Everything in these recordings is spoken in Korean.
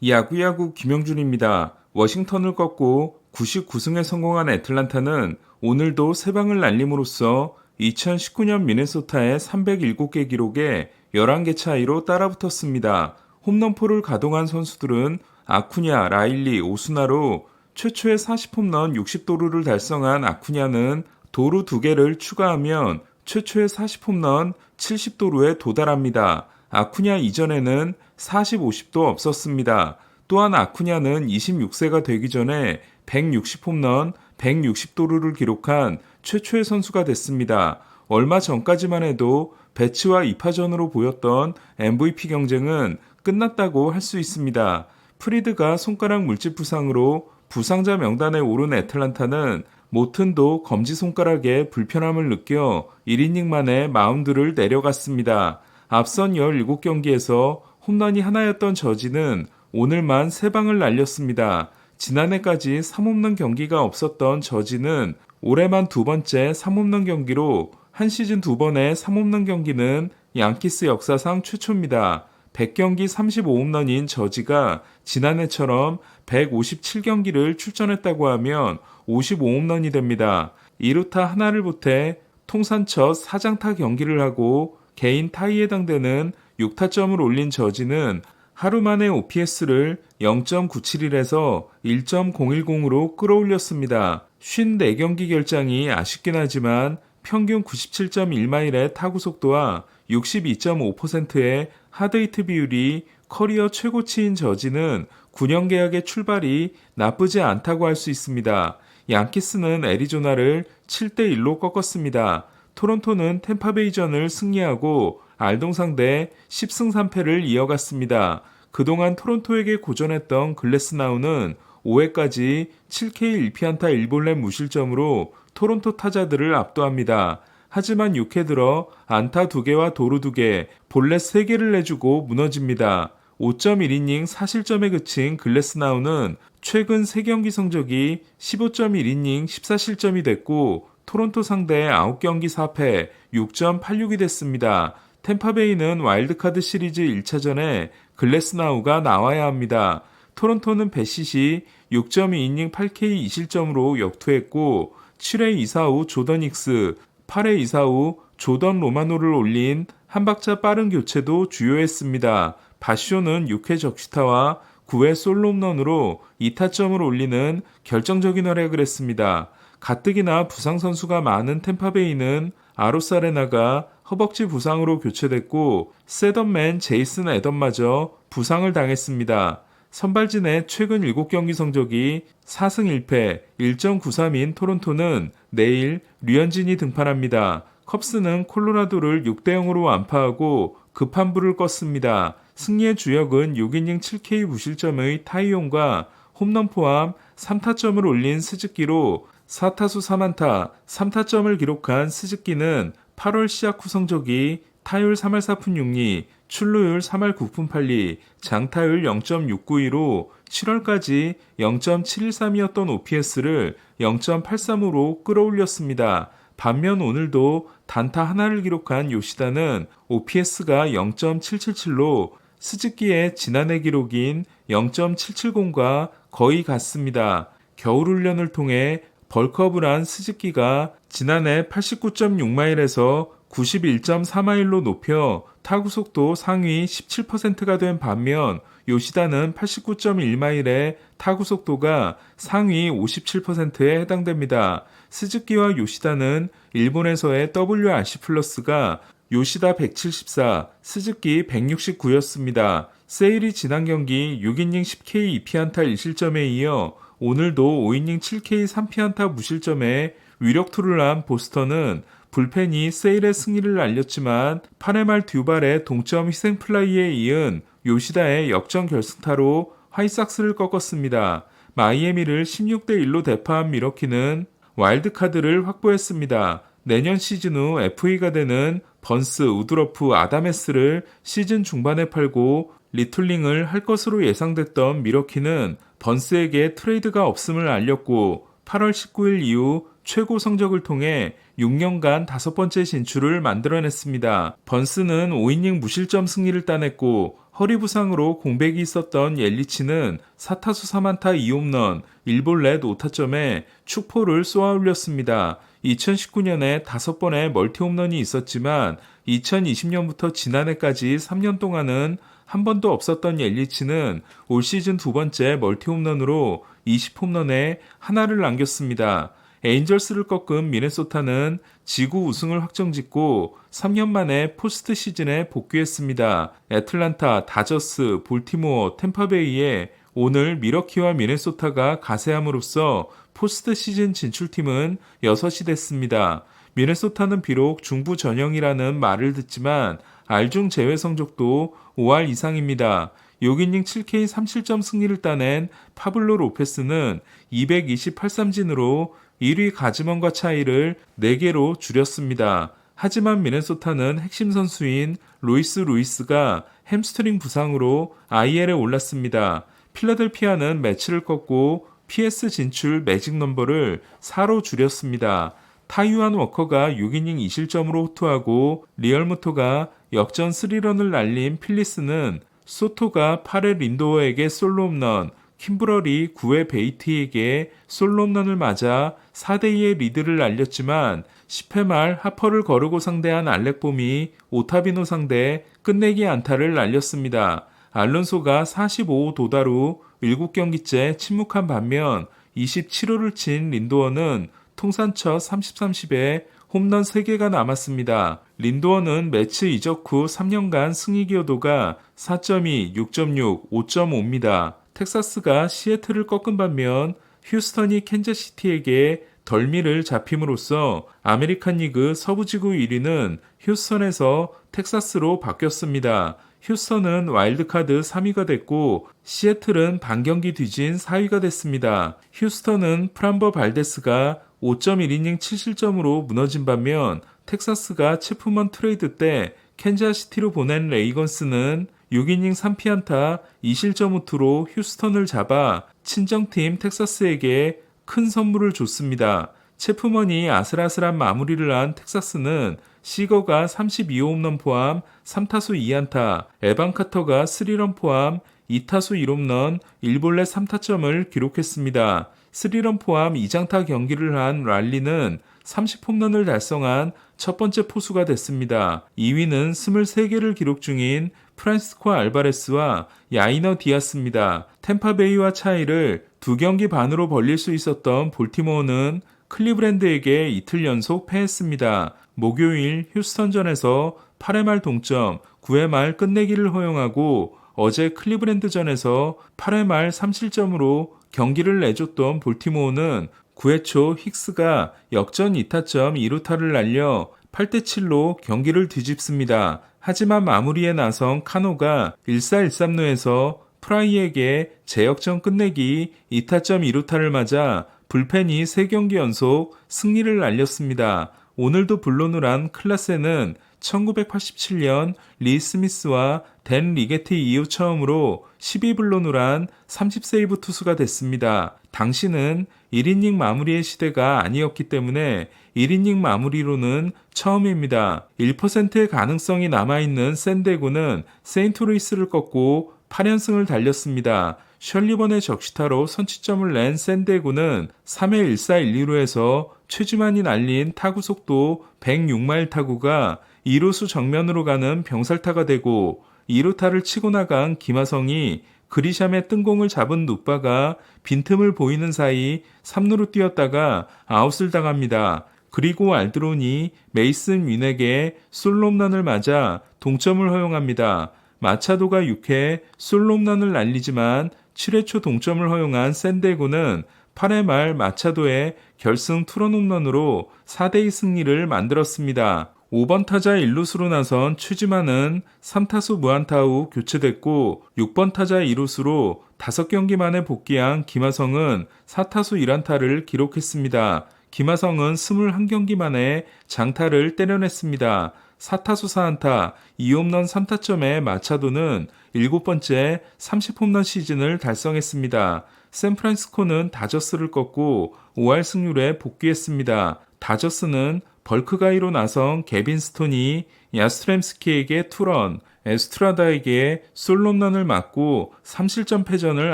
야구야구 김영준입니다. 워싱턴을 꺾고 99승에 성공한 애틀란타는 오늘도 세 방을 날림으로써 2019년 미네소타의 307개 기록에 11개 차이로 따라붙었습니다. 홈런포를 가동한 선수들은 아쿠냐, 라일리, 오스나로 최초의 40홈런 60도루를 달성한 아쿠냐는 도루 2개를 추가하면 최초의 40홈런 70도루에 도달합니다. 아쿠냐 이전에는 40, 50도 없었습니다. 또한 아쿠냐는 26세가 되기 전에 160홈런, 160도루를 기록한 최초의 선수가 됐습니다. 얼마 전까지만 해도 배츠와 2파전으로 보였던 MVP 경쟁은 끝났다고 할 수 있습니다. 프리드가 손가락 물집 부상으로 부상자 명단에 오른 애틀란타는 모튼도 검지손가락에 불편함을 느껴 1이닝 만에 마운드를 내려갔습니다. 앞선 17경기에서 홈런이 하나였던 저지는 오늘만 3방을 날렸습니다. 지난해까지 3홈런 경기가 없었던 저지는 올해만 두 번째 3홈런 경기로 한 시즌 2번의 3홈런 경기는 양키스 역사상 최초입니다. 100경기 35홈런인 저지가 지난해처럼 157경기를 출전했다고 하면 55홈런이 됩니다. 2루타 하나를 보태 통산 첫 4장타 경기를 하고 개인 타이에 해당되는 6타점을 올린 저지는 하루 만에 OPS를 0.971에서 1.010으로 끌어올렸습니다. 54경기 결장이 아쉽긴 하지만 평균 97.1마일의 타구 속도와 62.5%의 하드히트 비율이 커리어 최고치인 저지는 9년 계약의 출발이 나쁘지 않다고 할 수 있습니다. 양키스는 애리조나를 7대1로 꺾었습니다. 토론토는 템파베이전을 승리하고 알동상대 10승 3패를 이어갔습니다. 그동안 토론토에게 고전했던 글래스나우는 5회까지 7K 1피안타 1볼넷 무실점으로 토론토 타자들을 압도합니다. 하지만 6회 들어 안타 2개와 도루 2개, 볼넷 3개를 내주고 무너집니다. 5.1이닝 4실점에 그친 글래스나우는 최근 3경기 성적이 15.1이닝 14실점이 됐고 토론토 상대 9경기 4패 6.86이 됐습니다. 템파베이는 와일드카드 시리즈 1차전에 글래스나우가 나와야 합니다. 토론토는 배시시 6.2이닝 8K 2실점으로 역투했고 7회 2사후 조던 닉스, 8회 2사후 조던 로마노를 올린 한 박자 빠른 교체도 주요했습니다. 바쇼는 6회 적시타와 9회 솔로 홈런으로 2타점을 올리는 결정적인 활약을 했습니다. 가뜩이나 부상 선수가 많은 템파베이는 아로사레나가 허벅지 부상으로 교체됐고 셋업맨 제이슨 애덤마저 부상을 당했습니다. 선발진의 최근 7경기 성적이 4승 1패 1.93인 토론토는 내일 류현진이 등판합니다. 컵스는 콜로라도를 6대0으로 완파하고 급한 불을 껐습니다. 승리의 주역은 6이닝 7K 무실점의 타이용과 홈런 포함 3타점을 올린 스즈키로 4타수 3안타 3타점을 기록한 스즈키는 8월 시작 후 성적이 타율 3할 4푼 6리, 출루율 3할 9푼 8리, 장타율 0.692로 7월까지 0.713이었던 OPS를 0.83으로 끌어올렸습니다. 반면 오늘도 단타 하나를 기록한 요시다는 OPS가 0.777로 스즈키의 지난해 기록인 0.770과 거의 같습니다. 겨울훈련을 통해 벌크업을 한 스즈키가 지난해 89.6마일에서 91.4마일로 높여 타구 속도 상위 17%가 된 반면 요시다는 89.1마일의 타구 속도가 상위 57%에 해당됩니다. 스즈키와 요시다는 일본에서의 WRC 플러스가 요시다 174, 스즈키 169였습니다. 세일이 지난 경기 6이닝 10K 2피안타 1실점에 이어 오늘도 5이닝 7K 3피안타 무실점에 위력투를 한 보스턴은 불펜이 세일의 승리를 알렸지만 8회 말 듀발의 동점 희생플라이에 이은 요시다의 역전 결승타로 화이삭스를 꺾었습니다. 마이애미를 16대1로 대파한 미러키는 와일드카드를 확보했습니다. 내년 시즌 후 FA가 되는 번스, 우드러프, 아다메스를 시즌 중반에 팔고 리툴링을 할 것으로 예상됐던 미러키는 번스에게 트레이드가 없음을 알렸고 8월 19일 이후 최고 성적을 통해 6년간 5번째 진출을 만들어냈습니다. 번스는 5이닝 무실점 승리를 따냈고 허리 부상으로 공백이 있었던 옐리치는 4타수 3안타 2홈런, 1볼넷 5타점에 축포를 쏘아 올렸습니다. 2019년에 5번의 멀티홈런이 있었지만 2020년부터 지난해까지 3년 동안은 한 번도 없었던 옐리치는 올 시즌 두 번째 멀티홈런으로 20홈런에 하나를 남겼습니다. 에인절스를 꺾은 미네소타는 지구 우승을 확정짓고 3년 만에 포스트 시즌에 복귀했습니다. 애틀란타, 다저스, 볼티모어, 템파베이에 오늘 미러키와 미네소타가 가세함으로써 포스트 시즌 진출팀은 6이 됐습니다. 미네소타는 비록 중부 전형이라는 말을 듣지만 알중 제외 성적도 5할 이상입니다. 6이닝 7K 3실점 승리를 따낸 파블로 로페스는 228삼진으로 1위 가즈먼과 차이를 4개로 줄였습니다. 하지만 미네소타는 핵심 선수인 로이스 루이스가 햄스트링 부상으로 IL에 올랐습니다. 필라델피아는 매치를 꺾고 PS 진출 매직 넘버를 4로 줄였습니다. 타이완 워커가 6이닝 2실점으로 호투하고 리얼무토가 역전 3런을 날린 필리스는 소토가 8회 린도어에게 솔로 홈런, 킴브러리 9회 베이티에게 솔로 홈런을 맞아 4대2의 리드를 날렸지만 10회 말 하퍼를 거르고 상대한 알렉봄이 오타비노 상대 끝내기 안타를 날렸습니다. 알론소가 45호 도달 후 7경기째 침묵한 반면 27호를 친 린도어는 통산 첫 30-30에 홈런 3개가 남았습니다. 린도어는 매치 이적 후 3년간 승리 기여도가 4.2, 6.6, 5.5입니다. 텍사스가 시애틀을 꺾은 반면 휴스턴이 캔자시티에게 덜미를 잡힘으로써 아메리칸 리그 서부지구 1위는 휴스턴에서 텍사스로 바뀌었습니다. 휴스턴은 와일드카드 3위가 됐고 시애틀은 반경기 뒤진 4위가 됐습니다. 휴스턴은 프람버 발데스가 5.1이닝 7실점으로 무너진 반면 텍사스가 체프먼 트레이드 때 캔자시티로 보낸 레이건스는 6이닝 3피안타 2실점 호투로 휴스턴을 잡아 친정팀 텍사스에게 큰 선물을 줬습니다. 체프먼이 아슬아슬한 마무리를 한 텍사스는 시거가 32호 홈런 포함 3타수 2안타, 에반 카터가 3런 포함 2타수 1홈런, 1볼넷 3타점을 기록했습니다. 3런 포함 2장타 경기를 한 랄리는 30홈런을 달성한 첫 번째 포수가 됐습니다. 2위는 23개를 기록 중인 프란시스코 알바레스와 야이너 디아스입니다. 템파베이와 차이를 2경기 반으로 벌릴 수 있었던 볼티모어는 클리브랜드에게 이틀 연속 패했습니다. 목요일 휴스턴전에서 8회 말 동점, 9회 말 끝내기를 허용하고 어제 클리브랜드전에서 8회 말 3실점으로 경기를 내줬던 볼티모어는 9회 초 힉스가 역전 2타점 2루타를 날려 8대7로 경기를 뒤집습니다. 하지만 마무리에 나선 카노가 1사1삼루에서 프라이에게 재역전 끝내기 2타점 2루타를 맞아 불펜이 3경기 연속 승리를 날렸습니다. 오늘도 불론을 한 클라세는 1987년 리 스미스와 댄 리게티 이후 처음으로 12불론을 한 30세이브 투수가 됐습니다. 당시는 1이닝 마무리의 시대가 아니었기 때문에 1이닝 마무리로는 처음입니다. 1%의 가능성이 남아있는 샌디에고는 세인트루이스를 꺾고 8연승을 달렸습니다. 셜리번의 적시타로 선취점을 낸 샌디에고는 3회 1사 1, 2루에서 최지만이 날린 타구 속도 106마일 타구가 2루수 정면으로 가는 병살타가 되고 2루타를 치고 나간 김하성이 그리샴의 뜬공을 잡은 누빠가 빈틈을 보이는 사이 3루로 뛰었다가 아웃을 당합니다. 그리고 알드론이 메이슨 윈에게 솔로 홈런을 맞아 동점을 허용합니다. 마차도가 6회 솔로 홈런을 날리지만 7회 초 동점을 허용한 샌디에고는 8회 말 마차도의 결승 투런 홈런으로 4대2 승리를 만들었습니다. 5번 타자 1루수로 나선 최지만은 3타수 무안타 후 교체됐고 6번 타자 2루수로 5경기 만에 복귀한 김하성은 4타수 1안타를 기록했습니다. 김하성은 21경기 만에 장타를 때려냈습니다. 4타수 4안타, 2홈런 3타점의 마차도는 7번째 30홈런 시즌을 달성했습니다. 샌프란시스코는 다저스를 꺾고 5할 승률에 복귀했습니다. 다저스는 벌크가이로 나선 개빈 스톤이 야스트렘스키에게 투런, 에스트라다에게 솔홈런을 맞고 3실점 패전을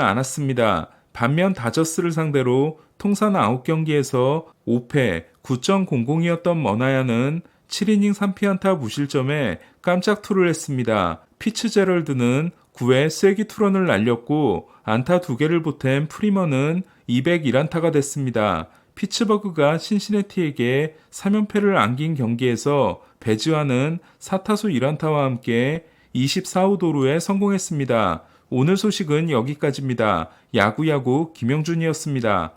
안았습니다. 반면 다저스를 상대로 통산 9경기에서 5패 9.00이었던 머나야는 7이닝 3피안타 무실점에 깜짝 투를 했습니다. 피츠제럴드는 9회 쐐기 투런을 날렸고 안타 2개를 보탠 프리먼은 201안타가 됐습니다. 피츠버그가 신시내티에게 3연패를 안긴 경기에서 배즈와는 4타수 1안타와 함께 24호 도루에 성공했습니다. 오늘 소식은 여기까지입니다. 야구야구 김영준이었습니다.